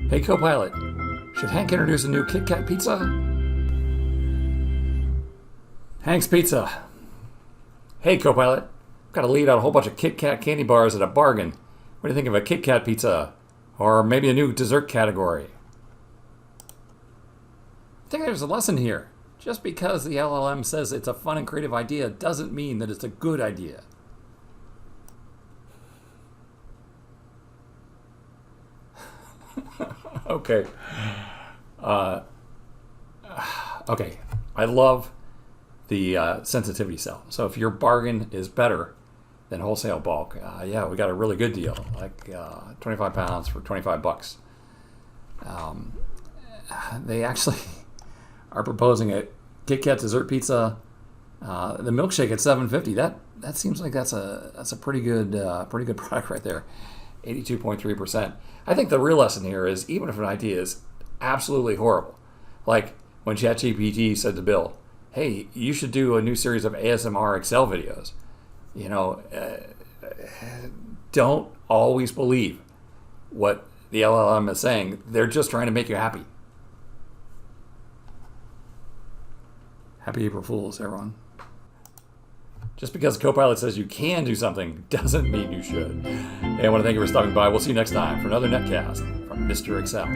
Hey Copilot, should Hank introduce a new Kit Kat pizza? Hank's Pizza. Hey Copilot, got to lead out a whole bunch of Kit Kat candy bars at a bargain. What do you think of a Kit Kat pizza? Or maybe a new dessert category? I think there's a lesson here. Just because the LLM says it's a fun and creative idea doesn't mean that it's a good idea. Okay. Okay. I love the sensitivity cell. So if your bargain is better than wholesale bulk, yeah, we got a really good deal, like 25 pounds for 25 bucks. They actually are proposing a Kit Kat dessert pizza, the Milkshake at $7.50. That seems like that's a pretty good product right there. 82.3%. I think the real lesson here is, even if an idea is absolutely horrible, like when ChatGPT said to Bill, "Hey, you should do a new series of ASMR Excel videos," don't always believe what the LLM is saying. They're just trying to make you happy. Happy April Fools, everyone. Just because Copilot says you can do something doesn't mean you should. Hey, I want to thank you for stopping by. We'll see you next time for another netcast from Mr. Excel.